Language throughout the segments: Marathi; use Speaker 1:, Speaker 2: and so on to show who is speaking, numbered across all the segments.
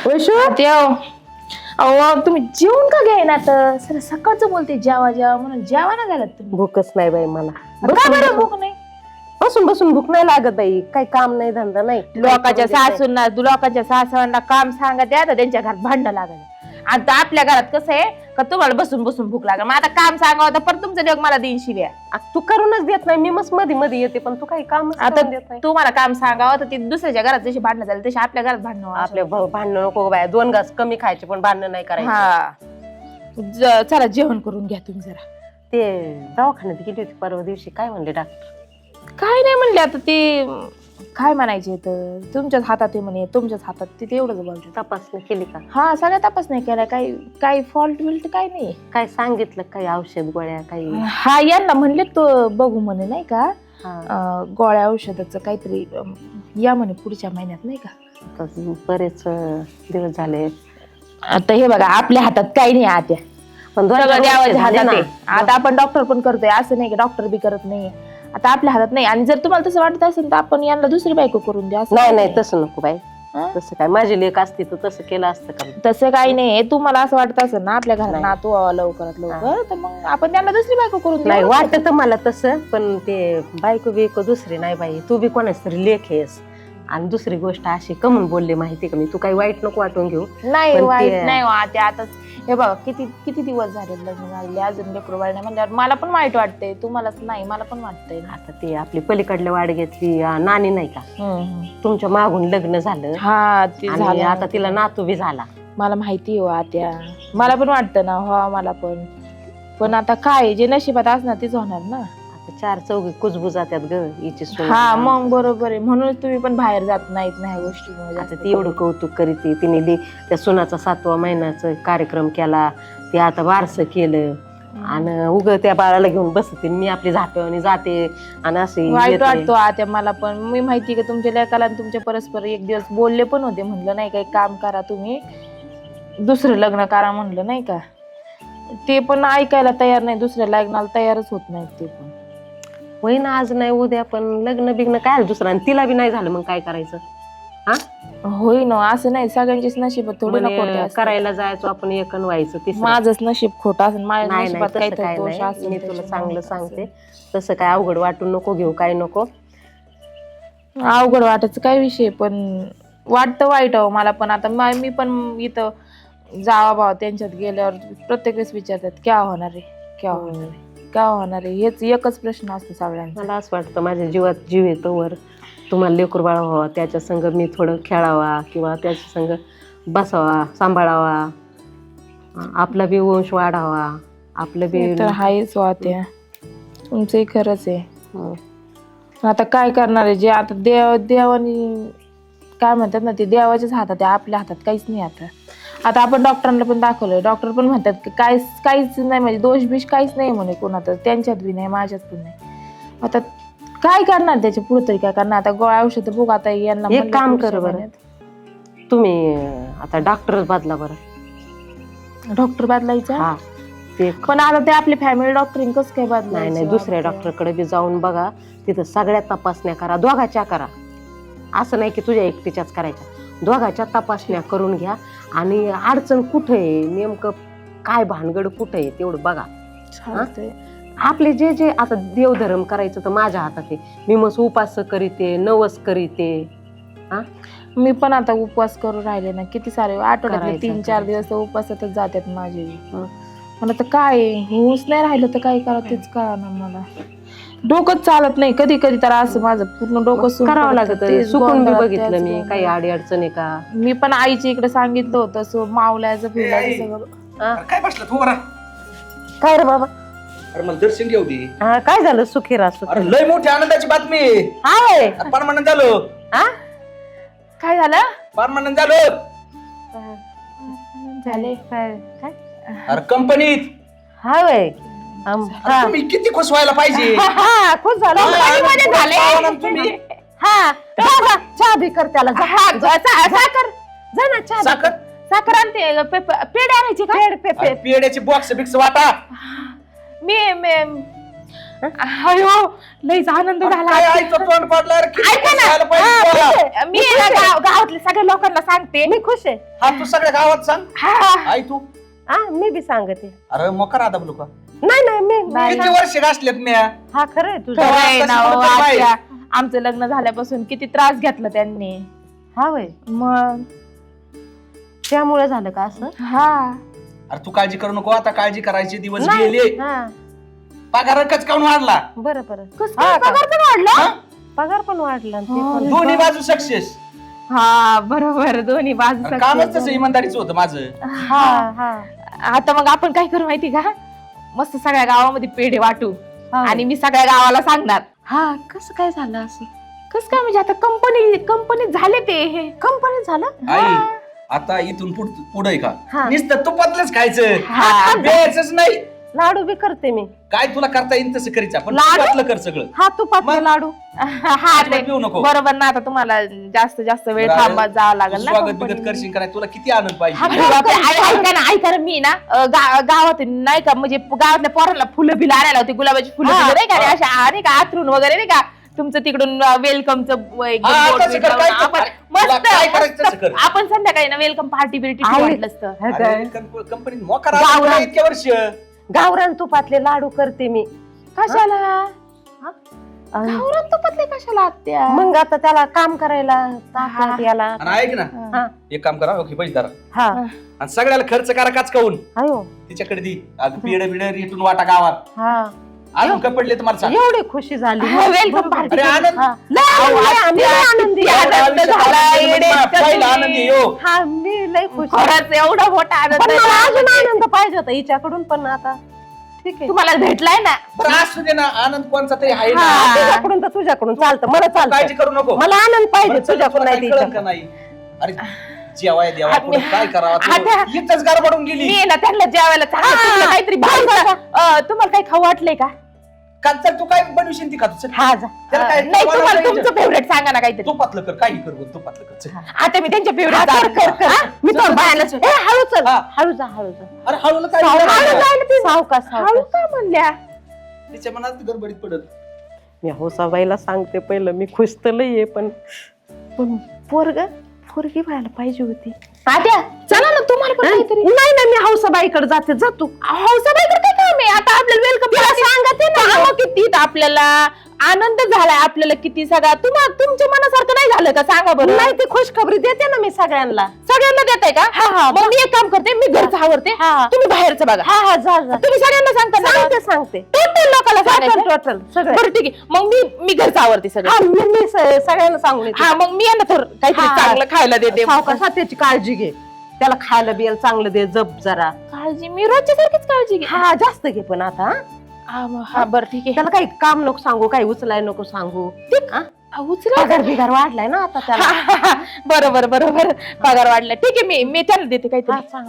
Speaker 1: वैशू
Speaker 2: अहो तुम्ही जेवण का घ्याय ना तर सर सकाळचं बोलते जेवा जेवा म्हणून जेवा ना झालं तुम्ही.
Speaker 1: भूकच नाही बाई मला.
Speaker 2: का बरं भूक नाही?
Speaker 1: बसून बसून भूक नाही लागत बाई. काही काम नाही धंदा नाही.
Speaker 2: लोकांच्या सासूंना काम सांगा द्या तर त्यांच्या घरात भांडण लागलं. आता आपल्या घरात कसं आहे का तुम्हाला बसून बसून भूक लागल. मग आता काम सांगावं तर परत तुमचं लेक मला देईन शिव्या.
Speaker 1: तू करूनच देत नाही. मी मस्त मध्ये मध्ये येते पण तू काही काम
Speaker 2: आता
Speaker 1: देत नाही.
Speaker 2: तुम्हाला काम सांगावं तर ती दुसऱ्याच्या घरात जशी भांडणं झाली तशी आपल्या घरात भांडणं.
Speaker 1: आपल्या भांडणं नको बाया. 2 घास कमी खायचे पण भांडणं नाही करायचे.
Speaker 2: हा चला जेवण करून घ्या तुम्ही जरा.
Speaker 1: ते दवाखान्यात गेली होती परवा दिवशी. काय म्हणले डॉक्टर?
Speaker 2: काय नाही म्हणले आता ते काय म्हणायचे तर तुमच्याच हातात आहे म्हणे. तुमच्याच हातात ते तेवढंच बोलते.
Speaker 1: तपासणी केली का?
Speaker 2: हा सगळ्या तपास नाही केला. काही फॉल्ट बिल्ट काही नाही.
Speaker 1: काय सांगितलं? काही औषध गोळ्या काही?
Speaker 2: हा यांना म्हणले तो बघू म्हणे नाही का गोळ्या औषधाचं काहीतरी या म्हणे पुढच्या महिन्यात नाही का.
Speaker 1: बरेच दिवस झाले.
Speaker 2: आता हे बघा आपल्या हातात काही नाही आत्या.
Speaker 1: पण
Speaker 2: देवाच्या हातात आहे. आता आपण डॉक्टर पण करतोय असं नाही की डॉक्टर बी करत नाही. आता आपल्या हातात नाही. आणि जर तुम्हाला तसं वाटत असेल तर आपण यांना दुसरी बायको करून द्या.
Speaker 1: नाही नाही तसं नको बाई. तसं काय माझी लेक असती तर तसं केलं असतं का?
Speaker 2: तसं काही नाही. तुम्हाला असं वाटत असेल ना आपल्या घरात नातू लवकरात लवकर तर मग आपण त्यांना दुसरी बायको करून
Speaker 1: नाही वाटत मला तसं. पण ते बायको बिको दुसरी नाही बाई. तू बी कोणाच तरी लेख आहेस. आणि दुसरी गोष्ट अशी कमून बोलले माहिती का मी. तू काही वाईट नको वाटून घेऊ.
Speaker 2: नाही वाईट नाही ते आता हे बघा किती दिवस झाले लग्न झाले अजून लेकरू बाळ नाही म्हणल्यावर मला पण वाईट वाटतंय. तुम्हालाच नाही मला पण वाटतंय.
Speaker 1: आता ते आपली पलीकडल्या वाडग्यातली नानी नाही का तुमच्या मागून लग्न झालं.
Speaker 2: हा ते झालं.
Speaker 1: आता तिला नातू बी झाला.
Speaker 2: मला माहिती हो आत्या. मला पण वाटतं ना हो मला पण आता काय जे नशिबात असणार तेच होणार ना.
Speaker 1: 4 चौघी कुजबुज जातात ग हिची सून.
Speaker 2: हा मग बरोबर आहे. म्हणूनच तुम्ही पण बाहेर जात नाहीत ना ह्या गोष्टी.
Speaker 1: आता ती एवढं कौतुक करीते. तिने त्या सुनाचा 7वा महिन्याचा कार्यक्रम केला. ते आता बारसं केलं आणि उग त्या बाळाला घेऊन बसते. मी आपली झाप्यावानी जाते आणि असे
Speaker 2: वाईट वाटतो आत्या मला पण. मी माहिती का तुमच्या लेकाला आणि तुमच्या परस्पर एक दिवस बोलले पण होते. म्हणलं नाही काही काम करा तुम्ही दुसरं लग्न करा म्हणलं नाही का. ते पण ऐकायला तयार नाही. दुसऱ्या लग्नाला तयारच होत नाहीत ते पण.
Speaker 1: होईन आज नाही उद्या पण लग्न बिग्न काय दुसरं. आणि तिला बी नाही झालं मग काय करायचं? हा
Speaker 2: होईन असं नाही. सगळ्यांचीच नशीब थोडी
Speaker 1: करायला जायचो आपण एकन व्हायचं.
Speaker 2: माझंच नशीब खोटं असेल. माझ्या नशिबात
Speaker 1: काय
Speaker 2: काही दोष असेल.
Speaker 1: मी तुला चांगलं सांगते. तसं काय अवघड वाटून नको घेऊ. काय नको
Speaker 2: अवघड वाटायचं काय विषय. पण वाटतं वाईट हो मला पण. आता मी पण इथं जावा भावा त्यांच्यात गेल्यावर प्रत्येक वेळेस विचारतात क्या होणार आहे क्या होणार आहे काय होणार आहे. हेच एकच प्रश्न असतो सगळ्यांचा.
Speaker 1: मला असं वाटतं माझ्या जीवात जीव येतो वर तुम्हाला लेकरू बाळ व्हावा. त्याच्या संग मी थोडं खेळावा किंवा त्याच्या संग बसावा सांभाळावा. आपला बी वंश वाढावा. आपलं बी
Speaker 2: तर हायच वात्या. तुमचंही खरंच आहे. आता काय करणार आहे. जे आता देवानी काय म्हणतात ना ते देवाच्याच हातात आहे. आपल्या हातात काहीच नाही. आता आपण डॉक्टरांना पण दाखवलंय. डॉक्टर पण म्हणतात की काहीच नाही म्हणजे दोष बिष काहीच नाही म्हणे कोणात. त्यांच्यात बी नाही माझ्यात पण नाही. आता काय करणार त्याच्या पुढे तरी काय करणार. आता गोळ्या औषध बघ. आता यांना
Speaker 1: एक काम कर बरं तुम्ही आता डॉक्टरच बदला बरं.
Speaker 2: डॉक्टर बदलायचा.
Speaker 1: हा
Speaker 2: पण आता ते आपली फॅमिली डॉक्टरिंग कसं काय बदलायचं?
Speaker 1: नाही दुसऱ्या डॉक्टरकडे बी जाऊन बघा. तिथं सगळ्या तपासण्या करा. दोघाच्या करा. असं नाही की तुझ्या एकटीच्याच करायच्या. दोघाच्या तपासण्या करून घ्या. आणि अडचण कुठे आहे नेमकं काय भानगड कुठे आहे तेवढं बघा. आपले जे जे आता देवधर्म करायचं तर माझ्या हातात आहे. मी मस्त उपास करीते नवस करीते.
Speaker 2: मी पण आता उपवास करून राहिले ना. किती सारे आठवड्यातले 3-4 दिवस उपवासातच जातात माझे. मला तर काय होऊच नाही राहिलं तर काय करावं तेच कळा ना मला. डोकंच चालत नाही. कधी कधी तर असं माझं पूर्ण डोकं
Speaker 1: करावं लागत. सुकून बी बघितलं मी काही आडी अडचण आहे का.
Speaker 2: मी पण आईच्या इकडे सांगितलं होतं मावल्याचं फिरल्याचं सगळं.
Speaker 3: काय बसला तू बरा?
Speaker 1: काय रे बाबा?
Speaker 3: अरे मला दर्शन घेऊ दे.
Speaker 1: काय झालं? सुखीरा
Speaker 3: अरे लय मोठी आनंदाची बातमी.
Speaker 1: हाय
Speaker 3: परमानंट झालो.
Speaker 2: काय झालं?
Speaker 3: परमानंट झालो.
Speaker 2: झाले
Speaker 1: काय?
Speaker 3: अरे कंपनीत.
Speaker 1: हा वय
Speaker 3: तुम्ही किती खुश व्हायला पाहिजे.
Speaker 1: खुश झालं.
Speaker 3: तुम्ही
Speaker 1: हा चहा बी कर त्याला. साखर जा ना चहा.
Speaker 2: साखर आणते. पेढे आणायचे का?
Speaker 3: पेड्याचे बॉक्स बिक्स वाटा.
Speaker 2: मी अयो लईच आनंद झाला
Speaker 3: काय आईचं तोंड पडलं रे, किती
Speaker 2: ऐका
Speaker 3: खुश
Speaker 2: ना.
Speaker 3: व्हायला पाहिजे तुला.
Speaker 2: मी आहे ना गावातल्या सगळ्या लोकांना सांगते.
Speaker 1: मी खुश आहे.
Speaker 3: हा तू सगळ्या गावात सांग.
Speaker 2: हा.
Speaker 3: आई तू
Speaker 1: मी बी सांगते.
Speaker 3: अरे मोकार आता बोलू का?
Speaker 1: नाही मी
Speaker 3: किती वर्ष गाठलेत मी
Speaker 1: हा खरंय तुझं.
Speaker 2: खरं आहे ना हो,
Speaker 3: तसं कुठं
Speaker 2: आत्या. आमचं लग्न झाल्यापासून किती त्रास घेतला त्यांनी.
Speaker 1: हा वय
Speaker 2: मग
Speaker 1: त्यामुळे झालं का असं?
Speaker 2: हा
Speaker 3: अरे तू काळजी करू नको, आता काळजी करायचे दिवस
Speaker 1: नाही.
Speaker 3: गेले.
Speaker 1: हा
Speaker 3: पगार कचकावून वाढला.
Speaker 1: बरं बरं.
Speaker 2: कसं
Speaker 1: हा
Speaker 2: काय
Speaker 1: का?
Speaker 2: पगार पण वाढला?
Speaker 3: हा?
Speaker 1: पगार पण वाढला आणि ते पण.
Speaker 3: दोन्ही बाजू सक्सेस.
Speaker 2: हा बरोबर दोन्ही बाजू
Speaker 3: कामच तसं इमानदारीचं होतं माझं.
Speaker 1: हा हा
Speaker 2: आता मग आपण काय करू माहिती का, मस्त सगळ्या गावामध्ये पेढे वाटू
Speaker 1: हा.
Speaker 2: आणि मी सगळ्या गावाला सांगणार.
Speaker 1: हा कसं काय झालं असं?
Speaker 2: कसं काय म्हणजे आता कंपनीत झाले ते.
Speaker 1: कंपनी झालं.
Speaker 3: आई आता इथून पुढे का
Speaker 1: हा.
Speaker 3: नुसतं तुपातलंच खायचं,
Speaker 2: हा.
Speaker 3: द्यायचंच नाही.
Speaker 1: लाडू बी करते मी.
Speaker 3: काय तुला करता येईल तसं करीचा, पण
Speaker 1: लाडू?
Speaker 3: तुपातलं कर सगळं.
Speaker 1: हा तुपातले
Speaker 3: मग?
Speaker 1: लाडू.
Speaker 2: हा ते
Speaker 3: पिऊ नको.
Speaker 2: बरोबर ना. आता तुम्हाला जास्त वेळ
Speaker 3: बरं,
Speaker 2: थांबत जावं लागेल ना
Speaker 3: स्वागत बिगत
Speaker 2: कंपनीत.
Speaker 3: करशील कराय, तुला किती आनंद पाहिजे.
Speaker 2: अरे बापरे, ऐका ना मी ना गावात नाही का म्हणजे गावातल्या पोरांना फुलं बिलं आणायला होती, गुलाबाची फुलं
Speaker 1: हा.
Speaker 2: बिलं नाही का रे, अशा नाही का आतरून वगैरे नाही का तुमचं तिकडून वेलकमचं
Speaker 3: हा, तसं कर, काय
Speaker 2: आपण
Speaker 3: कर. तुला काय करायचं तसं कर.
Speaker 2: आपण संध्याकाळी ना वेलकम पार्टी बिर्टी
Speaker 1: आहे.
Speaker 2: वाटलं असतं.
Speaker 1: हा काय?
Speaker 3: अरे, कंपनीत मोकार
Speaker 1: गावरान.
Speaker 3: आला इतक्या वर्ष.
Speaker 1: गावरान तुपातले लाडू करते मी.
Speaker 2: कशाला
Speaker 1: आणि
Speaker 2: गावरान तुपातले कशाला आत्या?
Speaker 1: मग आता त्याला काम करायला ताकद
Speaker 2: हा.
Speaker 1: याला.
Speaker 3: आणि ऐक ना,
Speaker 1: हा
Speaker 3: एक काम करा, ओके पैसे धरा
Speaker 1: हा
Speaker 3: आणि सगळ्याला खर्च करा काचकावून
Speaker 1: अयो
Speaker 3: तिच्याकडे दी. पिढ बिड रिटून वाटा गावात.
Speaker 1: हा
Speaker 3: अजून काय पडले तुम्हाला सांग.
Speaker 1: एवढी खुशी झाली.
Speaker 2: हा, welcome party.
Speaker 3: अरे आनंद.
Speaker 1: हा. आम्ही लय आनंदी
Speaker 2: किती
Speaker 1: आहे.
Speaker 2: आनंद झाला, येडे
Speaker 3: पहिला आनंद आहे, यो.
Speaker 1: हा मी लय खुश आहे.
Speaker 2: खरंच एवढा मोठा आनंद
Speaker 1: पण
Speaker 2: आहे
Speaker 1: मला
Speaker 2: ना.
Speaker 1: अजून आनंद पाहिजे होता हिच्याकडून, पण आता ठीक आहे.
Speaker 2: तुम्हाला भेटलाय ना.
Speaker 3: बरं असू दे ना, आनंद कोणचा तरी आहे ना.
Speaker 2: हा.
Speaker 1: तुझ्याकडून तर तुझ्याकडून चालतं, मला
Speaker 3: काळजी
Speaker 1: चालतं.
Speaker 3: करू नको.
Speaker 1: मला आनंद पाहिजे
Speaker 3: बरं, चल,
Speaker 1: तुझ्याकडून
Speaker 3: तुला
Speaker 1: नाही
Speaker 3: काही कळलं का
Speaker 1: तिच्या.
Speaker 3: नाही? अरे जेवाय देवा,
Speaker 2: आम्ही-
Speaker 3: पुढं काय करावं
Speaker 2: आता-
Speaker 3: तू? इथंच गडबडून गेली.
Speaker 2: मी ना त्यांना जेवायला चांगलं
Speaker 1: हा.
Speaker 2: चांगलं काहीतरी भाजलं. तुम्हाला काही खाऊ वाटलंय का?
Speaker 3: का चल तू काय बनवशील ती खातो चल.
Speaker 1: हा जा.
Speaker 3: त्याला काय
Speaker 2: नाही तुम्हाला
Speaker 3: बनवायचं?
Speaker 2: तुमचं फेवरेट सांगा ना काहीतरी.
Speaker 3: तुपातलं कर, काही कर बोल, तुपातलं कर चल.
Speaker 2: आता मी त्यांच्या
Speaker 1: हा, कर कर
Speaker 2: फेवरेट
Speaker 1: कर. मी तर बायाला ए हळू चल.
Speaker 3: हा.
Speaker 1: हळू जा हळू जा.
Speaker 3: अरे हळूला काय
Speaker 1: सावकाश
Speaker 2: हळू
Speaker 1: सावकाश.
Speaker 2: का म्हणल्या?
Speaker 3: तिच्या मनात गडबडीत पडत.
Speaker 1: मी हौसाबाईला सांगते पहिलं, मी खुश तर लई आहे, पण पोरगी व्हायला पाहिजे होती.
Speaker 2: आत्या चला ना तुम्हाला पण काहीतरी.
Speaker 1: नाही नाही, मी हौसाबाईकडे जाते. जा तू.
Speaker 2: हौसाबाईकडे काय काम आहे? आता आपल्याला वेलकम सांगते ना किती आपल्याला आनंद झालाय, आपल्याला किती सगळा. तुमच्या मनासारखं नाही झालं का सांगा बरं.
Speaker 1: नाही ते खुशखबरी देते ना मी सगळ्यांना.
Speaker 2: सगळ्यांना देताय का?
Speaker 1: हा, हा.
Speaker 2: मग मी एक काम करते, मी घरचं आवरते,
Speaker 1: हा.
Speaker 2: तुम्ही बाहेरचं बघा.
Speaker 1: हा हा जा जा.
Speaker 2: तुम्ही सगळ्यांना सांगता ना?
Speaker 1: सांगते सांगते.
Speaker 2: टोटल लोकांना सांगायचं?
Speaker 1: टोटल सगळं.
Speaker 2: बरं ठीक आहे, मग मी घरचं आवरते सगळं.
Speaker 1: हा मी सगळ्यांना सांगून येते.
Speaker 2: हा मग मी यांना थोडं काहीतरी
Speaker 1: हा.
Speaker 2: चांगलं खायला देते.
Speaker 1: सावकाश हा, त्याची काळजी घे. त्याला खायला बियाला चांगलं दे, जप जरा.
Speaker 2: काळजी मी रोजच्या सारखीच काळजी घे.
Speaker 1: हा जास्त घे पण आता.
Speaker 2: हा बरं ठीक आहे.
Speaker 1: त्याला काही काम नको सांगू, काही उचलाय नको सांगू. हा?
Speaker 2: उचला.
Speaker 1: पगार बिगार वाढलाय ना आता त्याला.
Speaker 2: बरोबर पगार वाढला. ठीक आहे, मी त्यांना देते
Speaker 1: हा,
Speaker 2: काहीतरी.
Speaker 1: सांग.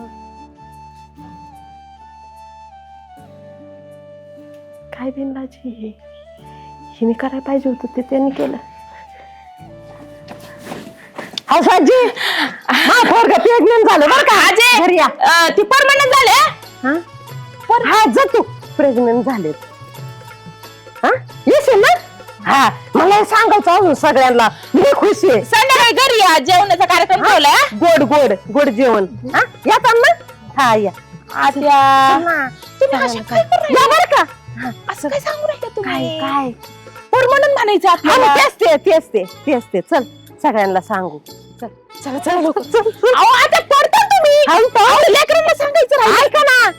Speaker 1: काय बिनलाजी हिने करायला पाहिजे होतं ते त्यांनी केलं. हौसाजी पोरगं प्रेग्नेंट झालं बरं का.
Speaker 2: अजय,
Speaker 1: घरी या.
Speaker 2: ती परमनंट झाले.
Speaker 1: हा? हा जा तू. प्रेग्नेंट झाले. हा येशील ना. हा मला हे सांगायचं अजून सगळ्यांना. मी खुश आहे.
Speaker 2: संध्याकाळी घरी या, जेवणाचा कार्यक्रम ठेवलाय.
Speaker 1: गोड गोड गोड जेवण. हा येतात ना. हा या.
Speaker 2: तुम्ही अशा काय करू
Speaker 1: या बरं का.
Speaker 2: असं काय सांगू राहिला
Speaker 1: काय
Speaker 2: तुम्ही?
Speaker 1: काय
Speaker 2: परमनंट म्हणायचं
Speaker 1: हा,
Speaker 2: आपल्याला.
Speaker 1: तेच ते चल सगळ्यांना सांगू. चल चला लोक चल.
Speaker 2: अहो, आता पडता तुम्ही. लेकरांना सांगायचं राहिलं.
Speaker 1: ऐका ना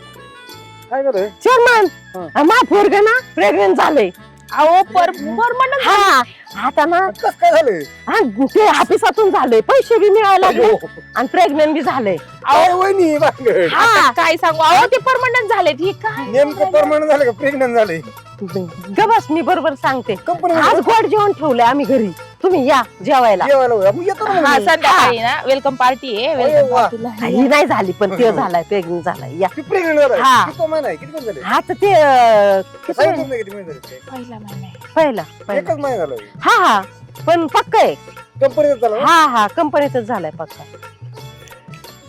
Speaker 3: काय झालं?
Speaker 1: चेअरमन मा पोरग ना प्रेग्नेंट झालंय.
Speaker 2: अहो परमनंट.
Speaker 1: हा आता ना
Speaker 3: कसं काय झालं?
Speaker 1: हा, ते ऑफिसातून झालंय, पैसे बी मिळायला लागले आणि प्रेग्नेंट बी झालंय.
Speaker 3: काय वहिनी भानगड?
Speaker 1: हा
Speaker 2: काय सांगू, अहो ते परमनंट झाले. ठीक आहे.
Speaker 3: नेमकं परमनंट झालं का प्रेग्नंट झाले?
Speaker 1: गबस मी बरोबर सांगते.
Speaker 3: कंपनी
Speaker 1: आज गोड जेवण ठेवलंय आम्ही घरी. तुम्ही या जेवायला.
Speaker 3: येतो ना
Speaker 2: हा
Speaker 3: मग.
Speaker 2: संध्याकाळी ना वेलकम पार्टी आहे.
Speaker 3: अरे
Speaker 2: वेलकम
Speaker 3: वा.
Speaker 2: पार्टीला
Speaker 1: ही नाही झाली पण ते झालाय, प्रेग्नेंट झालाय. या
Speaker 3: ती प्रेग्नंट झालं.
Speaker 1: हा.
Speaker 3: किती महिना आहे? किती महिने झाले?
Speaker 1: हा तर ते किती
Speaker 3: सांगितलं नाही किती महिने झाले ते?
Speaker 2: पहिला महिना आहे.
Speaker 1: पहिला
Speaker 3: एकच महिना झाला.
Speaker 1: हा हा पण पक्का आहे.
Speaker 3: कंपनीत झाला ना?
Speaker 1: हा हा कंपनीतच झालाय पक्का.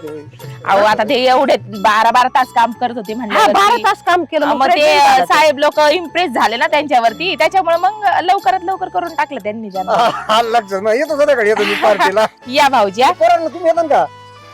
Speaker 3: असले होय.
Speaker 2: अहो आता ते एवढे 12 तास काम करत होते
Speaker 1: हा,
Speaker 2: म्हणलं
Speaker 1: 12 तास काम केलं
Speaker 2: मग ते
Speaker 1: pregnant झाला तो.
Speaker 2: साहेब लोक इम्प्रेस झाले ना त्यांच्यावरती, त्याच्यामुळे मग लवकरात लवकर करून टाकलं त्यांनी त्यांना.
Speaker 3: हा, लक्षात नाही येतो संध्याकाळी येतो मी पार्टीला.
Speaker 2: या भाऊजी
Speaker 3: पोरांनो, तुम्ही येता का?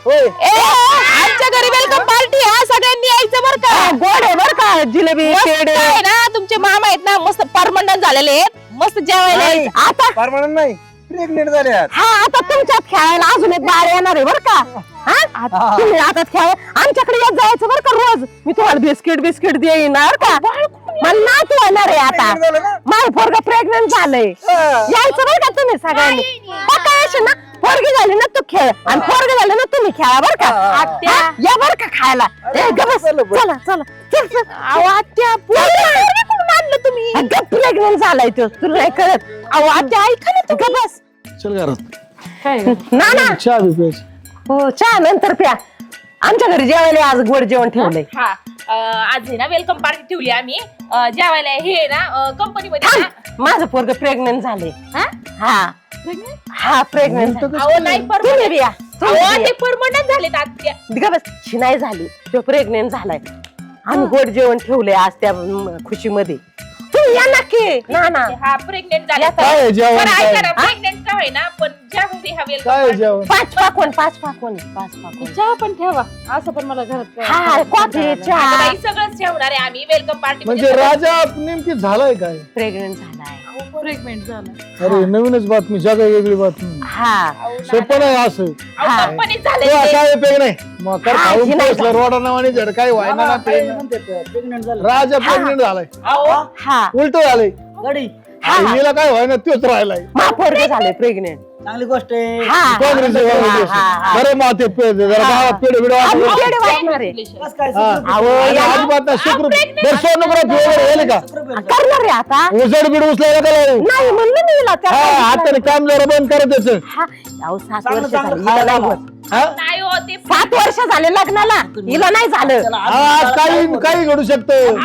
Speaker 3: होय.
Speaker 2: आमच्या घरी वेलकम पार्टी हा, सगळ्यांनी यायचं बरं का.
Speaker 1: हा, गोड आहे बरं का जिलेबी
Speaker 2: मस्त
Speaker 1: पेढे
Speaker 2: आहे ना, तुमचे मामा आहेत ना मस्त परमनंट झालेले आहेत, मस्त जेवायला
Speaker 3: नाही,
Speaker 2: यायचं.
Speaker 1: आता
Speaker 3: परमनंट नाही, प्रेग्नेंट झाल्यात.
Speaker 1: हा आता तुमच्यात खेळायला अजून एक बाळ येणार आहे बरं का. हा? तुम्ही आता खेळ आमच्याकडे येत जायचं बरं का रोज. मी तुम्हाला बिस्किट देणार का. मला नात होणार आहे आता.
Speaker 3: Pregnant झालं का?
Speaker 1: माझं पोरग प्रेग्नेंट झालंय.
Speaker 3: हा.
Speaker 1: यायचं बरं का तुम्ही सगळ्यांनी. पक्का येशील ना. पोरगी झाली ना तू खेळ आणि पोरग झालं ना तुम्ही खेळा बरं का.
Speaker 2: आत्या.
Speaker 1: हा? या बरं का खायला. ए, ग बस.
Speaker 3: चला बरं.
Speaker 1: चला चला चल चल.
Speaker 2: अहो आत्या पोरगी कुठून आणलं तुम्ही?
Speaker 1: अगं प्रेग्नेंट झालाय तो तुला नाही कळत. अहो आत्या ऐका ना तू ग बस.
Speaker 4: चल घरात
Speaker 1: ना ना
Speaker 4: चहा बी प्यायची.
Speaker 1: हो चहा नंतर प्या. आमच्या घरी जेवायला आज गोड जेवण ठेवलंय.
Speaker 2: हा आज आहे ना वेलकम पार्टी ठेवली आम्ही जेवायला. हे ना कंपनी मध्ये ना.
Speaker 1: माझं पोरग प्रेग्नेंट झाले.
Speaker 2: हा?
Speaker 1: हा प्रेग्नेंट
Speaker 2: अहो नाही
Speaker 1: तुम्ही बी या. तुम्ही बी
Speaker 2: ते
Speaker 1: या.
Speaker 2: परमनंट झालेत आत्या.
Speaker 1: ग बस शिनाई झाली तो प्रेग्नेंट झालाय. आम्ही गोड जेवण ठेवलंय आज त्या खुशीमध्ये. तुम्ही या नक्की. ना ना
Speaker 2: हा प्रेग्नेंट झाले.
Speaker 4: काय आहे जेवण
Speaker 2: पण ऐका ना,
Speaker 4: काय?
Speaker 2: प्रेग्नेंट का होईना पण ज्या movie हा welcome
Speaker 4: काय आहे
Speaker 2: party-
Speaker 4: जेवण?
Speaker 1: पाच पाकवन
Speaker 5: चहा पण ठेवा असं पण मला घरात
Speaker 1: हा कॉफी
Speaker 2: आता
Speaker 1: चहा.
Speaker 2: बाई सगळंच ठेवणार आहे आम्ही वेलकम पार्टी
Speaker 4: म्हणजे राजा नेमकी झालाय काय?
Speaker 1: प्रेग्नेंट झालाय.
Speaker 5: प्रेग्नेंट झालं.
Speaker 4: अरे नवीनच बातमी, जगा वेगळी बातमी.
Speaker 1: हा
Speaker 4: सोपं नाही असं.
Speaker 2: कंपनीत झाले
Speaker 4: तेव्हा काय उपयोग नाही. मग कर
Speaker 1: हा,
Speaker 4: खाऊन
Speaker 1: हिला
Speaker 4: पोचलं रोडा नावाने झड काय व्हायना ना ते.
Speaker 3: प्रेग्नेंट झालं.
Speaker 4: राजा प्रेग्नेंट झालाय,
Speaker 1: हा
Speaker 4: उलट झालंय.
Speaker 3: गडी
Speaker 1: हा.
Speaker 4: हिला काय व्हायना तोच राहिलाय.
Speaker 1: मा पोरग झालंय प्रेग्नेंट.
Speaker 3: चांगली गोष्ट आहे.
Speaker 1: हा
Speaker 4: बरं मग ते जरा गावात पेढे बिडे
Speaker 1: आम्ही
Speaker 4: वाटलं.
Speaker 1: पेढे वाटणार आहे.
Speaker 3: बस काय
Speaker 4: हा.
Speaker 1: अहो,
Speaker 4: आणि
Speaker 1: या-
Speaker 4: अजिबात नाही सोनोग्राफी वगैरे झाली का?
Speaker 1: करणार आहे आता.
Speaker 4: उजड बिड उचलायला का लावू?
Speaker 1: नाही म्हणलं मी हिला त्या
Speaker 4: हा हाताने काम जरा बंद करत त्याच.
Speaker 1: हा अहो 7
Speaker 3: चांगलं
Speaker 1: वर्ष
Speaker 3: चांगलं
Speaker 1: झाली हिला नाही
Speaker 3: खायला.
Speaker 1: होत.
Speaker 2: नाही हो ते
Speaker 1: 7 वर्ष झाले लग्नाला हिला नाही झालं.
Speaker 4: हा काही घडू शकतं.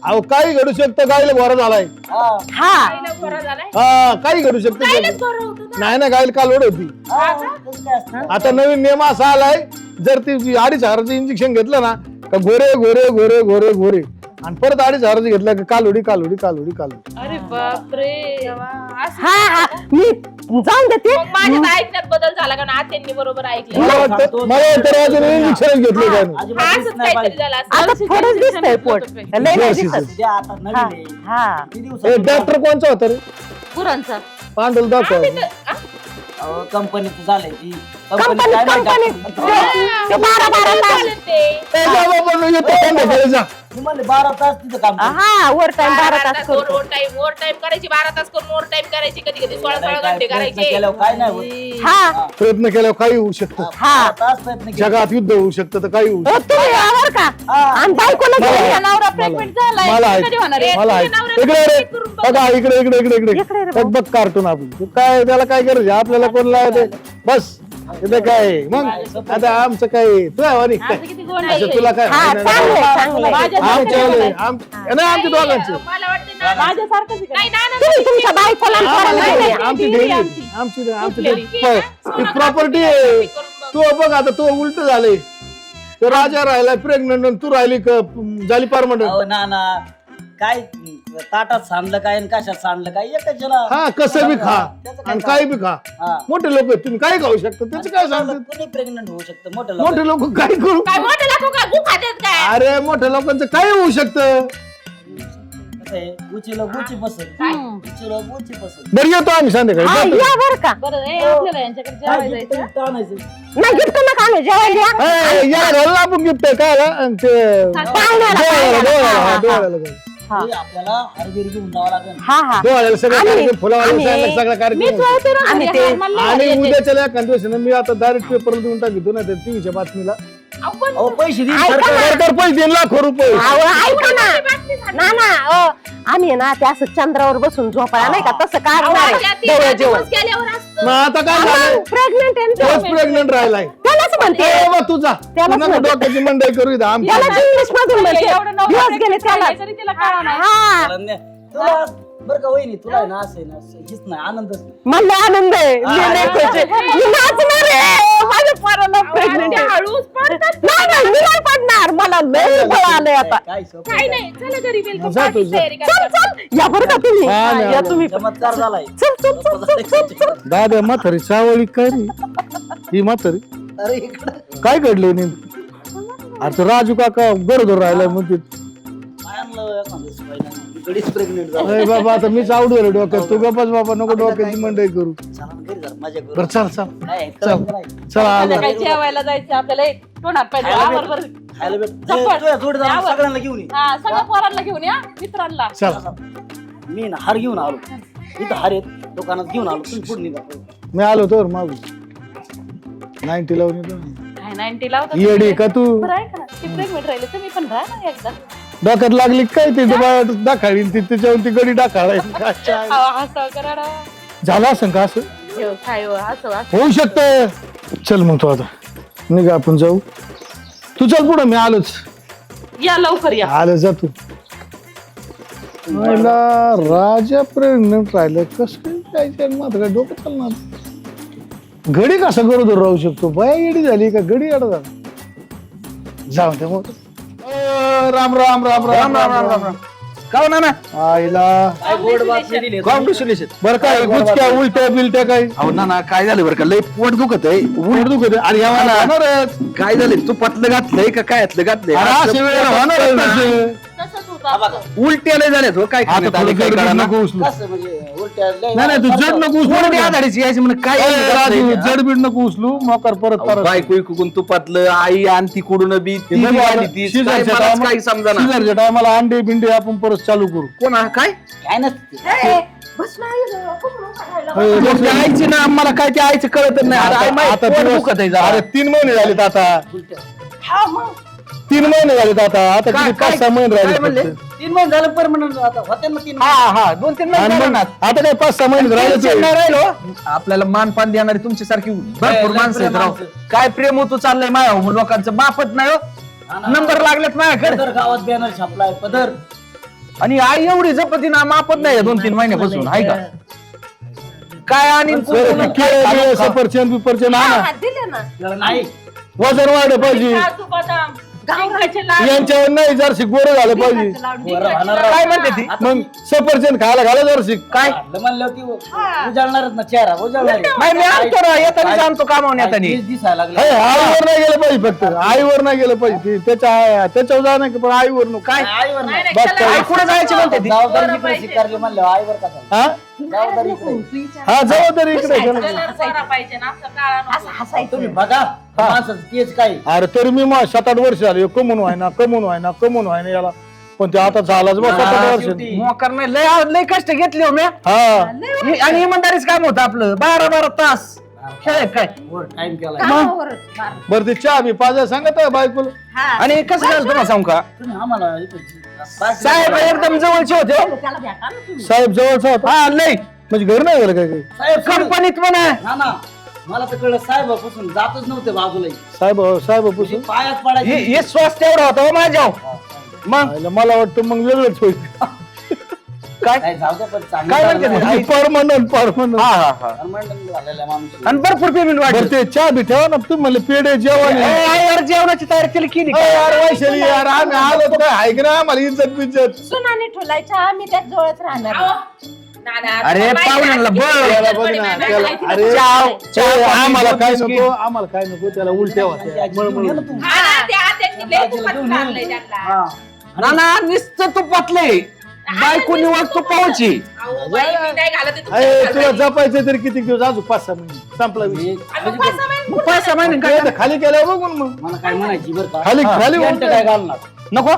Speaker 4: अहो काही घडू शकतं. गायला घोरा झालाय.
Speaker 1: हा
Speaker 2: पहिला गोरा झालाय.
Speaker 4: हा काही घडू शकतं.
Speaker 2: गोरा होतं ना.
Speaker 4: नाही ना गायला काल ओढ होती. आता नवीन नियम असा आलाय, जर ती 2,500 इंजेक्शन घेतलं ना का घोरे घोरे घोरे घोरे घोरे आणि परत 2,500 घेतलं का कालोडी कालोडी कालोडी कालोडी.
Speaker 5: अरे बापरे.
Speaker 1: हा हा मी जाऊन देते.
Speaker 2: मग माझ्या ऐकण्यात बदल झाला का ना आत्यांनी बरोबर ऐकलं.
Speaker 4: मला वाटतं अजून इंजेक्शन घेतलं काय नाही.
Speaker 2: असंच काहीतरी झालं असं.
Speaker 1: आता थोडंच दिसतंय पोट. लय नाही दिसत. हा हा
Speaker 4: डॉक्टर कोणचा होता रे?
Speaker 5: पुरांचा
Speaker 4: पांडुल दाखव.
Speaker 3: कंपनीत झालंय ती.
Speaker 1: कंपनीत ते 12 तास.
Speaker 2: झालं ते.
Speaker 4: ए, जा बाबा, येतो संध्याकाळी जा.
Speaker 3: मी म्हणले 12 तास तिथं काम करतो.
Speaker 1: हा ओव्हर टाइम 12 तास करतो.
Speaker 2: ओव्हर टाइम करायची 12 तास करून ओव्हर टाइम करायची कधी कधी 16 घंटे
Speaker 3: प्रयत्न
Speaker 2: करायचे.
Speaker 3: केल्यावर काय नाही होत.
Speaker 1: हा
Speaker 4: प्रयत्न केल्यावर काही होऊ शकतं.
Speaker 1: हा
Speaker 3: 12 तास प्रयत्न केले.
Speaker 4: जगात युद्ध होऊ शकतं तर काही होऊ
Speaker 1: हो, तुम्ही यावर का आणि बायकोला घेऊन या.
Speaker 5: नवरा प्रेग्नेंट झालाय.
Speaker 4: मला
Speaker 5: कधी होणार आहे?
Speaker 4: मला
Speaker 2: तुझ्या नवऱ्याला
Speaker 4: इकडे रे.
Speaker 2: करून बघ.
Speaker 4: बघा इकडे इकडे इकडे इकडे
Speaker 1: इकडे रे
Speaker 4: बघ बघ कार्टून आपलं. तू काय त्याला काय गरज आहे? आपल्याला कोण लावते बस इथे काय आहे? मग आता आमचं काय तू आहे वाणी?
Speaker 5: किती गोड आहे.
Speaker 4: असं तुला काय
Speaker 1: हा
Speaker 4: नाही, नाही,
Speaker 1: चांगलंय
Speaker 4: नाही.
Speaker 1: चांगलंय.
Speaker 4: नाही आमच्या दोघांचं
Speaker 2: मला वाटतं ना
Speaker 5: माझ्यासारखंच आहे का?
Speaker 2: नाही ना
Speaker 1: तुम्ही तुमच्या बायकोला आणि पोराला नाही द्या.
Speaker 4: आमची
Speaker 5: ती
Speaker 4: आमची
Speaker 2: तुटलेली.
Speaker 4: प्रॉपर्टी आहे. तू बघ आता तू उलट झाले. तो राजा राहिला प्रेग्नंट, तू राहिली झाली परमनंट.
Speaker 6: अहो ना काय ताटात सांडलं काय आणि कशात सांडलं काय एकच जरा
Speaker 4: हा कसं बी खा आणि काही बी खा.
Speaker 6: हा.
Speaker 4: मोठे लोक तुम्ही काय खाऊ शकता त्याचं काय सांगतात?
Speaker 6: कोणी प्रेग्नंट होऊ शकतं मोठं लोक.
Speaker 4: मोठे लोक काय करू?
Speaker 2: काय मोठं लाखो का गुफा देत काय
Speaker 4: अरे मोठ्या लोकांचं काय होऊ शकतं?
Speaker 6: कसं आहे गुचीला गुची पसंत गुचीला गुची पसंत
Speaker 4: बरं येतो आम्ही संध्याकाळी
Speaker 1: हा
Speaker 4: जातो.
Speaker 1: या बरं का.
Speaker 5: बरं आहे, आपल्याला यांच्याकडे जेवायला जायचं.
Speaker 6: आणायचं
Speaker 1: नाही गिफ्ट नका आणू जेवायला या.
Speaker 4: ए, या घालून आपण गिफ्ट काय आला? आणि ते
Speaker 1: पाहुण्याला,
Speaker 4: डोळ्याला
Speaker 1: पाहुण्याला.
Speaker 4: घाल.
Speaker 1: हा.
Speaker 6: हे आपल्याला हरबीर घेऊन जावं लागेल.
Speaker 1: हा हा
Speaker 4: डोळ्याला सगळं
Speaker 1: आणि-
Speaker 4: कार्यक्रम फुलावाला
Speaker 1: आणि-
Speaker 4: सगळा कार्यक्रम होतो.
Speaker 1: आणि ते
Speaker 4: आणि उद्याच्या एखाद्या दिवशी ना मी आता डायरेक्ट पेपर देऊन टाकितो ना त्या टीव्हीच्या बातमीला.
Speaker 6: अहो पैसे देईन
Speaker 1: ऐका
Speaker 6: सरकार.
Speaker 1: ना.
Speaker 4: सरकार पैसे देईन ₹1,00,000.
Speaker 1: अहो, ऐका ना ना आम्ही आहे ना ते असं चंद्रावर बसून झोपायला नाही का तसं काढणार डोळे जेवण.
Speaker 2: असतं
Speaker 4: मग आता काय झालं?
Speaker 1: प्रेग्नेंट
Speaker 4: तोच प्रेग्नंट राहिलाय.
Speaker 1: त्यालाच म्हणते
Speaker 4: ए, बा तुझा
Speaker 1: त्यालाच
Speaker 4: नको
Speaker 1: म्हणते.
Speaker 4: डोक्याची मंडई करू इथं आमच्या.
Speaker 1: त्याला इंग्लिश मधून म्हणते
Speaker 5: एवढं नवरा
Speaker 1: दिवस गेले
Speaker 5: pregnant
Speaker 1: त्याला
Speaker 5: झालाय तरी तिला कळणार नाही.
Speaker 1: हा
Speaker 6: चला, तुला बरं का वहिनी तुला आहे ना असं आहे ना हीच नाही आनंदच नाही.
Speaker 1: मला आनंद आहे मी नाही खुश आहे. मी नाचणार आहे माझ्या पोराला प्रेग्नेंट
Speaker 5: हळूच पडतात.
Speaker 1: नाही मी नाही पडणार मला लय बळ आलंय आता
Speaker 6: काय सोपं
Speaker 5: काय नाही चला घरी वेलकम
Speaker 4: जा तू,
Speaker 5: पार्टी
Speaker 4: जा.
Speaker 5: तयारी
Speaker 1: चल
Speaker 5: करा.
Speaker 1: चल या बरं का तुम्ही
Speaker 4: हा, नाही,
Speaker 1: या
Speaker 4: आलो.
Speaker 1: तुम्ही
Speaker 6: चमत्कार झालाय.
Speaker 1: चल चल चल चल चल चल
Speaker 4: दादा म्हातारी सावळी काय रे ही म्हातारी
Speaker 6: अरे इकडं
Speaker 4: काय घडलं नेमकं अरे तो राजू काका गरोदर राहिलाय म्हणते
Speaker 6: काय आणलं एखादं स्पायला. इकडेच प्रेग्नेंट झालं.
Speaker 4: अरे बाबा आता मीच आवडू डोक्यात तू गप्पाच बाबा नको डोक्याची मंडई करू
Speaker 6: चला ना घरी जरा मजा करू.
Speaker 4: बरं चल चल
Speaker 6: काय
Speaker 4: चल
Speaker 6: कळलं नाही.
Speaker 4: चला आलो
Speaker 5: संध्याकाळी जेवायला जायचं आपल्याला तोंडात पाहिजे
Speaker 6: खायला
Speaker 5: आवर
Speaker 6: भेट-
Speaker 5: बरं.
Speaker 6: खायला भेट.
Speaker 5: चप्पल.
Speaker 6: तुझ्या जोडीदार
Speaker 5: यावर.
Speaker 6: सगळ्यांना घेऊन ये.
Speaker 5: हा सगळ्या पोरांना घेऊन या मित्रांना.
Speaker 4: चल
Speaker 6: मी ना हार घेऊन आलो इथं हार आहेत दुकानात घेऊन आलो तुम्ही पुढे निघा.
Speaker 4: मी आलो तर मागू 90 लावून येतो
Speaker 5: काय 90 लावतात.
Speaker 4: येडी का तू
Speaker 5: बरं आहे का ती प्रेग्नेंट राहिले तुम्ही पण राहा ना एकदा.
Speaker 4: डोक्यात लागली काय ती दाखाळी ती त्याच्यावर ती गडी दाखाळायची
Speaker 5: हसाव करा राव.
Speaker 4: झालं असं का असं
Speaker 5: जेव, खाय हो, हसव.
Speaker 4: होऊ शकतं चल मग तू आता निघा आपण जाऊ तू चल पुढं मी आलोच
Speaker 5: या लवकर या.
Speaker 4: आलं जा तू मला राजा प्रेग्नंट राहिलं कसं काय जायचं माझं काय डोकं चालणार घडी कसं गरोदर राहू शकतो बाया येडी झाली का घडी अडा झाला जाऊ दे मग राम राम राम राम राम राम राम
Speaker 7: का ना
Speaker 4: आईला
Speaker 6: काय गोड बातमी दिली
Speaker 7: कॉंग्रॅच्युलेशन.
Speaker 4: बरं काय गुचक्या उलट्या बिलट्या काय
Speaker 7: अहो ना काय झालं बरं का लय पोट दुखत आहे
Speaker 4: उलट दुखत अरे ह्या वेळेला होणारच.
Speaker 7: काय झालं तू पतलं घातलंय का काय घातलं
Speaker 4: अरे अशा वेळेला होणारच तसं.
Speaker 5: तसंच होतं.
Speaker 7: उलट्या लय झाल्यात हो काय
Speaker 4: आता
Speaker 7: करण्यात आलं,
Speaker 4: थोडं
Speaker 7: काय
Speaker 4: गडबड
Speaker 7: कळालं?
Speaker 4: नको उचलू
Speaker 6: कसं म्हणजे उलट्या लय-
Speaker 4: नाही नाही तू जड नको उचलू
Speaker 7: कोरडी
Speaker 4: बरं का?
Speaker 7: आघाडीची यायची म्हणून काय
Speaker 4: ए, राजू
Speaker 7: झालं?
Speaker 4: जड बीड नको उचलू मोकार परत
Speaker 7: अहो,
Speaker 4: परत
Speaker 7: बायको इकडून तू पतलं आई आणि ती कुडून बी ती
Speaker 4: बघू
Speaker 7: बी
Speaker 4: आता,
Speaker 7: आली ती
Speaker 4: शिजरच्या
Speaker 7: काय मलाच
Speaker 4: टायमा-
Speaker 7: काही समजा ना
Speaker 4: शिजरच्या टायमाला अंडे बिंडे आपण परत चालू करू
Speaker 7: कोण काय
Speaker 6: काय नसते ते.
Speaker 5: बस नाही गं, खूप लोकं राहिलं.
Speaker 4: ए,
Speaker 7: मग त्या आईची ना आम्हाला काय त्या आईचं कळत नाही आता आई माहित,
Speaker 4: आता
Speaker 7: पोट
Speaker 4: दिवस-
Speaker 7: दुखत आहे जरा.
Speaker 4: अरे 3 महिने झालेत आता
Speaker 5: हा मग
Speaker 4: 3 महिने झालेत आता
Speaker 7: काय-
Speaker 4: किती 5-6 महिने
Speaker 7: काय
Speaker 4: राहिले
Speaker 7: म्हणले?
Speaker 4: फक्त.
Speaker 6: 3 महिने झालं परमनंट आता होते ना 3
Speaker 7: हा हा 2-3
Speaker 4: आणि
Speaker 7: महिने
Speaker 4: मग
Speaker 7: झाले ना.
Speaker 4: आता काय 5-6 महिने राहिले
Speaker 7: टेन्शन
Speaker 4: ते.
Speaker 7: नाही राहिलो आपल्याला मानपान देणारी तुमच्यासारखी भरपूर
Speaker 6: लय
Speaker 7: माणसं आहेत
Speaker 6: प्रेम
Speaker 7: राव.
Speaker 6: माणसं.
Speaker 7: काय प्रेम होतो चाललंय माया लोकांचं मापत नाही हो नंबर लागलेत माझ्याकडे
Speaker 6: पदर गावात बॅनर छापलाय पदर
Speaker 7: आणि आई एवढी जपती ना मापत नाही 2-3 महिन्यापासून आहे का काय आणि
Speaker 4: सर,
Speaker 7: कुठून
Speaker 4: ते
Speaker 7: काय
Speaker 4: केळं,
Speaker 7: चालू-
Speaker 4: सफरचंद बिफरचंद आणा
Speaker 5: हा, दिले ना.
Speaker 6: त्याला नाही
Speaker 4: वजन वाढलं पाहिजे
Speaker 5: काजू बदाम गावराचे लाडू.
Speaker 4: यांच्यावर नाही जरशी गोड झालं पाहिजे
Speaker 5: डिंकाचे लाडू,
Speaker 6: बरं,
Speaker 5: डिंकाचे
Speaker 6: होणार
Speaker 5: लाडू.
Speaker 7: काय म्हणते ती
Speaker 4: मग सफरचंद खायला घाला जरशी
Speaker 7: काय
Speaker 6: म्हणलं ती उजाळणारच ना चेहरा उजाळणार
Speaker 7: नाही मी आणतो ना येताना आणतो कामावून येताना
Speaker 6: दिसायला लागलं
Speaker 4: हे, आईवर नाही गेलं पाहिजे फक्त आईवर नाही गेलं पाहिजे ते त्याच्यावर जा नाही पण आईवर नको
Speaker 7: काय
Speaker 6: आईवर
Speaker 5: नाही,
Speaker 6: नाही
Speaker 5: नाही,
Speaker 4: बस
Speaker 5: चला.
Speaker 7: आई कुठे जायची म्हणते ती
Speaker 6: जबाबदारी
Speaker 5: बरं
Speaker 6: इकडे
Speaker 5: पाहिजे.
Speaker 6: स्वीकारली म्हणलं आईवर कसा
Speaker 4: हा
Speaker 6: जबाबदारी इकडे
Speaker 4: हा जबाबदारी इकडे चला.
Speaker 5: कलर बरा पाहिजे ना, असं काळा नको.
Speaker 6: तुम्ही बघा माणसाचं तेच काय
Speaker 4: अरे तरी मी 7-8 वर्ष झाले कमून व्हायना याला पण ते आता झालाच बा 7-8 वर्ष
Speaker 6: शेवटी.
Speaker 7: मोकार नाही लय कष्ट घेतले हो म्या
Speaker 4: हा
Speaker 7: आणि इमानदारीच काम होतं आपलं 12-12 तास खेळ काय
Speaker 6: टाइम केला
Speaker 5: कामावरच मार.
Speaker 4: बरं ते चहा बी पाजा सांगत बायकोला
Speaker 5: हा.
Speaker 7: आणि कसं झालं तुम्हाला सांगू का
Speaker 6: तुम्ही आम्हाला इथं
Speaker 7: साहेब एकदम जवळचे होते हो.
Speaker 5: त्याला भेटा ना तुम्ही.
Speaker 4: साहेब जवळचा होता
Speaker 7: हा लय
Speaker 4: म्हणजे घर नाही गेलं काय काही
Speaker 6: साहेब
Speaker 7: कंपनीत म्हणा
Speaker 6: ना ना मला तर कळलं साहेबापासून जातच नव्हते बाजूला
Speaker 4: साहेब पुसून
Speaker 6: पायात पडायचे
Speaker 7: हे स्वास्थ्य एवढा होता हो माझ्या मग
Speaker 4: मला वाटतं मग वेगळंच होईल
Speaker 6: काय जाऊ द्या पण चांगलं
Speaker 7: काय म्हणते
Speaker 6: झालं.
Speaker 7: ते?
Speaker 4: परमनंट
Speaker 7: हा हा हा
Speaker 6: परमनंट झालेला माणूस
Speaker 7: आणि भरपूर पेमेंट
Speaker 4: बरं
Speaker 7: वाढलं
Speaker 4: ते चहा बी ठेवा ना तुम्ही म्हणले पेढे जेवण आहे.
Speaker 7: यार जेवणाची तयारी केली केली
Speaker 4: अरे यार वैशाली यार आम्ही आलो तर काय ऐक ना आम्हाला इज्जत बिज्जत
Speaker 5: सुनाने ठेवलायच्या आम्ही त्याच जवळच राहणार.
Speaker 7: अरे पाहुण्यांना
Speaker 4: त्याला
Speaker 7: बळ
Speaker 4: बघ ना, त्याला- अरे
Speaker 7: चाव,
Speaker 4: आम्हाला काय
Speaker 7: बिस्किट.
Speaker 4: नको आम्हाला काय नको त्याला उलट्या होत्या मळमळ होती.
Speaker 6: हा.
Speaker 7: ना ना नुसतं तू पतले बायको निवास तू पावची
Speaker 4: अरे तुला जपायचं तरी किती दिवस अजून 5-6 महिने संपला विषय.
Speaker 7: मग 5-6 महिने काय
Speaker 4: ते खाली केल्यावर बघून मग
Speaker 6: मला काय म्हणायची बरं का
Speaker 4: खाली खाली
Speaker 6: पॅन्ट काय घालणार
Speaker 7: नको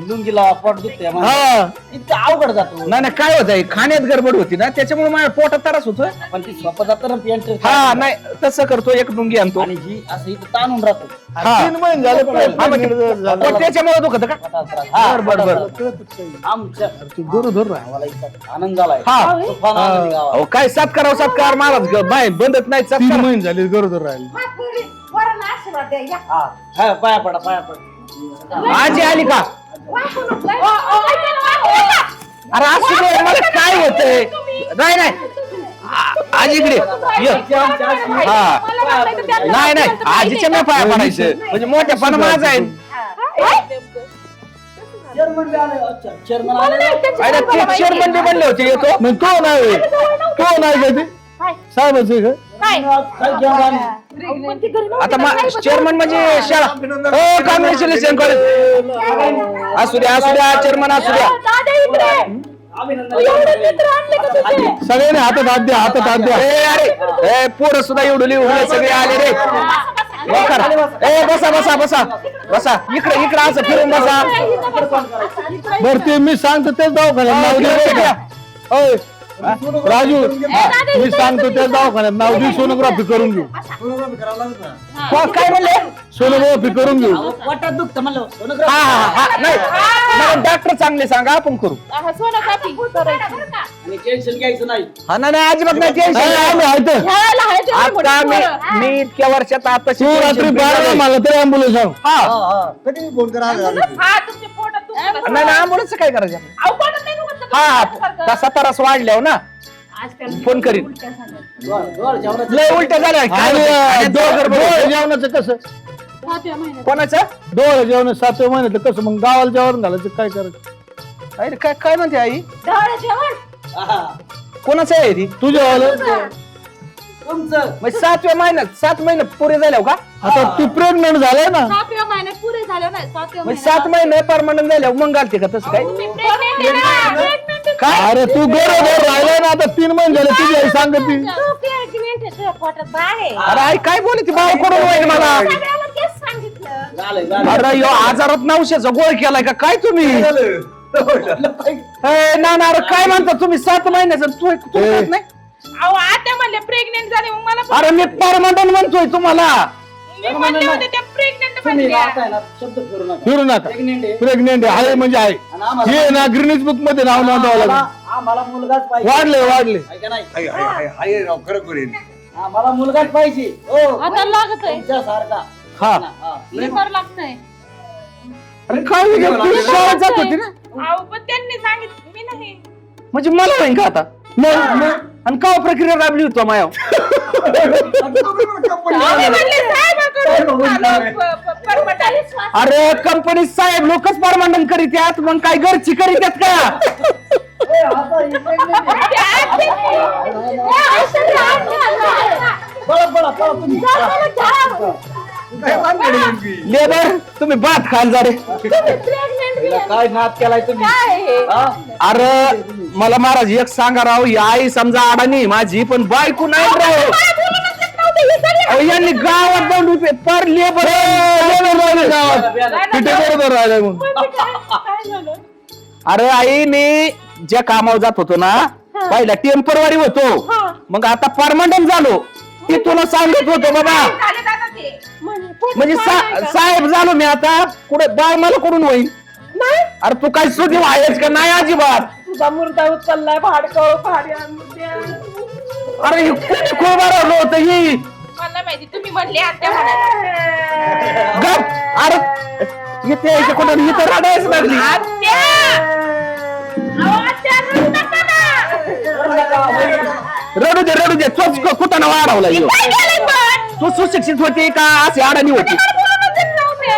Speaker 6: लुंगीला पोट दुखते
Speaker 4: हा
Speaker 6: इतकं अवघड जातो
Speaker 7: नाही नाही काय होत खाण्यात गडबड होती ना त्याच्यामुळे माझ्या पोटात त्रास होतोय
Speaker 6: पण ती स्वतः जातं ना पॅन्ट
Speaker 7: हा नाही तसं करतो एक डुंगी आणतो
Speaker 6: आणि जी असं इथं ताणून राहतो
Speaker 7: हा.
Speaker 4: 3 महिने झाले पण
Speaker 7: हा, मग
Speaker 4: झालं.
Speaker 7: पोट त्याच्यामुळे दुखत का
Speaker 6: पोटाला त्रास. हा,
Speaker 7: बरं, बरं, बरं.
Speaker 4: कळतच काही.
Speaker 6: आमच्या
Speaker 4: तू बरोबर राहा
Speaker 6: गावाला इतका आनंद झालाय
Speaker 7: हा.
Speaker 6: तुफान आनंद गावाला.
Speaker 7: अहो काय सत्कार सत्कार महाराज बाय बंदत नाही
Speaker 4: 3
Speaker 7: सत्कार
Speaker 4: महिने झाले गरोदर राहिले
Speaker 5: वरांना आशीर्वाद द्या. या.
Speaker 6: हा हा, पाया पडा पाया पडा
Speaker 7: आजी आली का
Speaker 5: वाकू नको. ऐका ना, वाकू नका.
Speaker 7: अरे असू दे मला काय होतंय नाही नाही आज इकडे ये. हा नाही नाही आजीच्या मी पाया पडायचं म्हणजे मोठेपणा माझा आहे
Speaker 6: चेअरमन आले अच्छा चेअरमन आले
Speaker 7: अरे ते चेअरमन बनले होते येतो
Speaker 4: मग तो नाही का ते साहेबच आहे का?
Speaker 6: काय घेऊन आले?
Speaker 7: आता चेअरमन म्हणजे शाळा हो कॉंग्रॅच्युलेशन कॉलेज असू द्या चेअरमन असू द्या
Speaker 4: सगळ्यांनी हातात हात द्या
Speaker 7: ए अरे पोरं सुद्धा एवढली सगळे आले रे बसा इकडे असं फिरून बसा
Speaker 4: बर ते मी सांगतो तेच दवाखान्यात नाव दे ओय, राजू मी सांगतो तेच दवाखान्यात नाव दे सोनोग्राफी करून घेऊ
Speaker 7: काय म्हणले
Speaker 4: सोनोग्राफी करून घेऊ
Speaker 6: वाटत दुखत म्हणलं
Speaker 7: हा नाही डॉक्टर चांगले सांगा आपण करू
Speaker 6: आणि टेन्शन घ्यायचं नाही
Speaker 7: हा नाही अजिबात नाही
Speaker 4: आहे,
Speaker 7: टेन्शन
Speaker 4: आहे ते.
Speaker 7: आता मी इतक्या वर्षात आता
Speaker 4: तू रात्री 12 मला तरी ॲम्ब्युलन्स सांग
Speaker 3: कधी फोन करा
Speaker 7: नाही ॲम्ब्युलन्स काय करायचं हा तसा तरस वाढल्यावर ना फोन करीन लय उलट्या झाल्या
Speaker 4: आणि डोळे जेवणाचं कसं
Speaker 7: कोणाचं
Speaker 4: डोळे जेवण 7व्या महिन्यात कसं मग गावाला जेवण घालायचं काय करायचं
Speaker 7: अरे काय म्हणते आई
Speaker 6: हा.
Speaker 7: कोणाचं आहे ती
Speaker 4: तुझ्या वाला
Speaker 6: तुमचं
Speaker 7: म्हणजे 7व्या महिन्यात 7 महिने पुरे झाल्यावर का
Speaker 4: आता तू प्रेग्नेंट झालाय ना
Speaker 5: 7व्या महिन्यात पुरे झाले नाही 7व्या
Speaker 7: म्हणजे 7 महिने परमनंट झाल्यावर मग घालते का तसं काय
Speaker 4: काय अरे तू गरोदर राहिलाय ना आता 3 महिने झाले तुझी आई सांगती
Speaker 7: अरे आई काय बोलते बाळ कडून होईल मला
Speaker 6: झालंय
Speaker 7: अरे यो आजारात 900चा गोळ केलाय का काय तुम्ही ना अरे काय म्हणता तुम्ही 7 महिन्याचं तू कळत नाही
Speaker 2: अहो आता म्हणले प्रेग्नेंट झाले मग मला
Speaker 7: अरे मी परमनंट म्हणतोय तुम्हाला
Speaker 2: मी म्हणले होते त्या प्रेग्नेंट
Speaker 6: तुम्ही
Speaker 2: म्हणल्या
Speaker 6: आता आहे ना शब्द फिरू नका
Speaker 4: फिरू नका
Speaker 6: प्रेग्नेंट आहे
Speaker 4: प्रेग्नेंट आहे म्हणजे आहे
Speaker 6: आणि आम्हाला
Speaker 4: हे ना ग्रीनिज बुक मध्ये नाव नोंदवावं लागेल
Speaker 6: आम्हाला मुलगाच पाहिजे
Speaker 4: वाढले
Speaker 6: आहे का नाही आम्हाला मुलगाच पाहिजे हो
Speaker 5: आता लागत आहे
Speaker 6: तुमच्यासारखा
Speaker 4: हा
Speaker 5: लिव्हर लागतंय
Speaker 7: अरे काय वेगळं? तू शाळेत जात होती ना
Speaker 2: अहो पण त्यांनी सांगितलं मी नाही
Speaker 7: म्हणजे मला होईन का आता मग आणि का प्रक्रिया राबली होती माया
Speaker 2: आम्ही म्हणले साहेबाकडून आलो, परमनंट.
Speaker 7: अरे कंपनी साहेब लोकच परमनंट करीत आहेत मग काय घरची करीत आहेत का लेबर तुम्ही भात खायला जा रे
Speaker 6: काय नाद केलाय तुम्ही हा?
Speaker 7: अरे मला महाराज एक सांगा राव ही आई समजा अडाणी माझी पण बायको नाही राव अहो, यांनी गावात जाऊन पर लेबर
Speaker 4: तिथे बरोबर राहिलाय म्हणून
Speaker 7: अरे आई मी ज्या कामावर जात होतो ना पहिला टेम्परवारी होतो मग आता परमनंट झालो ते तुला सांगत होतो बाबा
Speaker 2: झाले दादा ते.
Speaker 7: म्हणजे साहेब झालो मी आता कुठे बाळ मला कुठून होईल अरे तू काय सुधी व्हायच का नाही अजिबात
Speaker 2: तुझा मुर्दा उचललाय भाडकं भाड्या मुर्द्या.
Speaker 7: अरे खूप बरं होत ही
Speaker 2: मला माहिती तुम्ही म्हणले आत्या म्हणाला
Speaker 7: गप अरे इथे यायचं कुठं इथं रडायच लागली
Speaker 2: आत्या अहो, आत्या रडू नका ना.
Speaker 7: रडू दे चोच कुठं वाढवला ह्यो.
Speaker 2: काय केलंय पण?
Speaker 7: तू सुशिक्षित होती का अशी अडाणी होती
Speaker 2: मला बोलवतच नव्हते.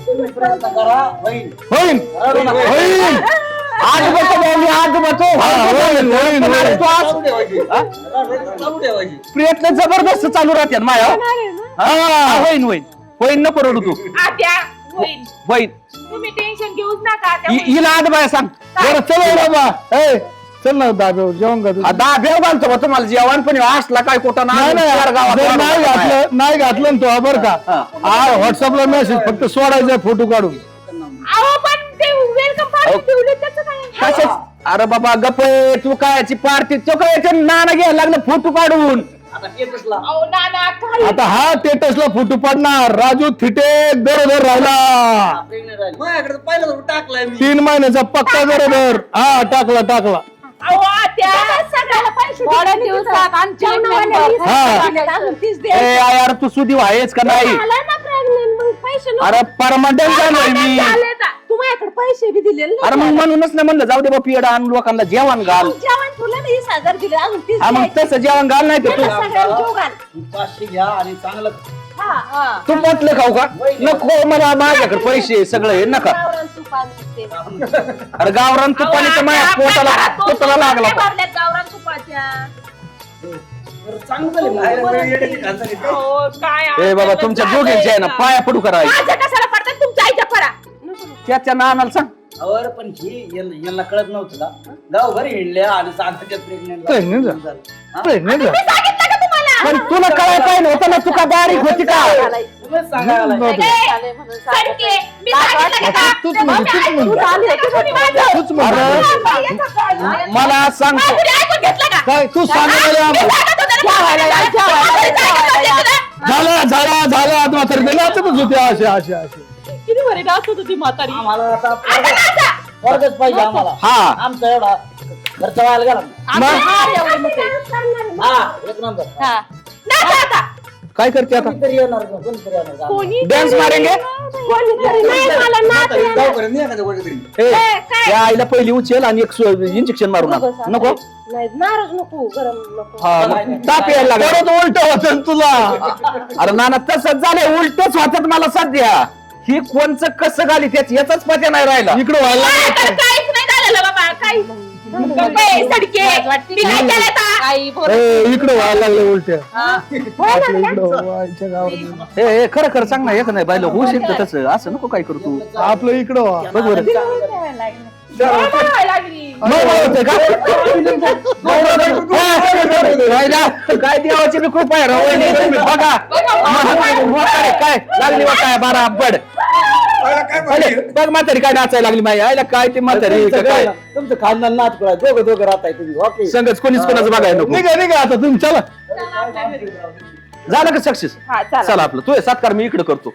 Speaker 6: तुम्ही प्रयत्न करा होईल
Speaker 4: होईल
Speaker 6: रडू नका.
Speaker 4: होईल
Speaker 7: आज बसतो भाऊ मी आज बसतो
Speaker 4: होईल.
Speaker 7: तू आज
Speaker 6: चालू ठेवायची चालू ठेवायची
Speaker 7: प्रयत्न जबरदस्त चालू राहतात माया होईन नको रडू तू
Speaker 2: आत्या होईल
Speaker 7: होईन
Speaker 2: तुम्ही टेन्शन घेऊच नका आत्या
Speaker 7: हिला आज बाया सांग
Speaker 4: बरं चल बाबा ए चल ना दाब्यावर जेवण का तू
Speaker 7: दाब्याव घालतो बा तुम्हाला जेवण पण असला काय कुठं
Speaker 4: नाही जर नाही घातलं ना तो बर का व्हॉट्सअपला मेसेज फक्त सोडायचा फोटो काढून
Speaker 2: अहो पण ते वेलकम पार्टी ठेवली त्याचं काय
Speaker 7: कशाच अरे बाबा गप तू कायची पार्टी तो काय नाना घ्यायला लागलं फोटो काढून
Speaker 6: आता केसला
Speaker 2: अहो नाना काय
Speaker 4: आता हा टेटसला फोटो पडणार राजू थिटे गरोदर राहिला
Speaker 6: प्रेग्नेंट राहिली माझ्याकडे पहिलं तर टाकलाय मी
Speaker 4: 3 महिन्याचा पक्का गरोदर हा टाकला
Speaker 2: अहो आत्या सगळ्याला पैसे
Speaker 5: थोड्या दिवसात आमच्या
Speaker 7: ए यार तू सुधी व्हायच का नाही अरे परमनंट झालोय मी
Speaker 5: माझ्याकडे पैसे बी दिलेले
Speaker 7: अरे मग म्हणूनच नाही म्हणलं जाऊ दे बा पियड आण लोकांना जेवण घाल
Speaker 5: जेवण तुला 20,000 दिले अजून 30
Speaker 7: हा मग तसं जेवण घाल नाही तर तू
Speaker 5: सगळ्यांना जेव घाल.
Speaker 6: 500 घ्या आणि चांगलं
Speaker 5: हा.
Speaker 7: तू म्हटलं खाऊ का नको मला माझ्याकडे पैसे सगळं हे नका
Speaker 5: गावरान तूप आणते.
Speaker 7: अरे गावरान तुपानी तर माझ्या पोटाला लागला
Speaker 5: बाबल्यात गावरान तुपाच्या.
Speaker 6: चांगलं झालं. बाहेर येड्याची खालचा घेतली.
Speaker 5: हो, काय
Speaker 7: ए बाबा तुमच्या दोघांच्या आहे ना पाया पडू करा
Speaker 5: माझ्या कशाला पडतात तुमच्या आईच्या पडा.
Speaker 7: त्याच्या नानाला सांग
Speaker 6: अवर पण ही यांना कळत नव्हतं का गावभर हिंडल्या आणि सांगतात
Speaker 4: Pregnant
Speaker 6: प्रेग्नेंट
Speaker 4: झालं. Pregnant
Speaker 5: मी सांगितलं का तुम्हाला?
Speaker 7: पण तुला कळायला पाहिजे होतं ना तुका बारीक होती का
Speaker 6: सांगायला
Speaker 5: झाले म्हणून सारखे. मी सांगितलं का?
Speaker 4: तूच म्हण.
Speaker 5: तू झाली आहे की माझं?
Speaker 4: तूच म्हण.
Speaker 7: अरे मला सांग
Speaker 5: तुम्ही ऐकून घेतलं का?
Speaker 4: काय तू सांगायला
Speaker 5: मी सांगत होते ना,
Speaker 4: झाला आता म्हातारी त्याला आताच होते असे
Speaker 5: किती बरी नाचत होती म्हातारी.
Speaker 6: आम्हाला आता वर्गच पाहिजे आम्हाला
Speaker 7: हा
Speaker 6: आमचा एवढा खर्च व्हायला गेला
Speaker 5: आमचे हार एवढे मोठे.
Speaker 6: हा एक नंबर
Speaker 5: हा. नाचा आता.
Speaker 7: काय करते आता
Speaker 6: कोणीतरी येणार कोणीतरी येणार
Speaker 5: कोणी
Speaker 7: डान्स मारेंगे
Speaker 5: कोणीतरी नाही मला नाच येणार.
Speaker 7: ए, या आईला पहिली उचल आणि एक इंजेक्शन मारू नका नको
Speaker 5: नाही नाराज नको गरम नको.
Speaker 7: हा मग ताप यायला लागला
Speaker 4: परत उलट होत तुला
Speaker 7: अरे नाना तसंच झालंय उलटच होतात मला सध्या ही कोणचं कसं घाली त्याच याचाच पत्या नाही राहिला
Speaker 4: इकडं व्हायला
Speaker 5: माझ्याकडे
Speaker 4: लागलं.
Speaker 5: काहीच नाही झालेलं बाबा काही गप्पे, सडके. मी काय केलं आता?
Speaker 4: इकडं व्हायला लागलं उलट्या आपल्या इकडं व्हायच्या गावात
Speaker 7: हे खरं खरं सांग ना एक नाही बायला होऊ शकतं तसं असं नको काय करू तू
Speaker 4: आपलं इकडं व्हा.
Speaker 7: बघ बरं
Speaker 5: लागली.
Speaker 7: नवरा होतोय का? राहिला. काय देवाची बी कृपा आहे राव. वहिनी, तुम्ही बघा म्हातारी काय लागली वा काय बारा बड बघ म्हातारी काय नाचायला लागली माई आईला काय ते म्हातारी का काय
Speaker 6: तुमचं खानदान नाच करा दोघं राहताय तुम्ही ओके
Speaker 7: संगच कोणीच कोणाचं बघायला नको
Speaker 4: निघा आता तुम्ही चला
Speaker 7: झालं का सक्सेस
Speaker 5: हा, चला.
Speaker 7: चला आपलं तू सत्कार मी इकडे करतो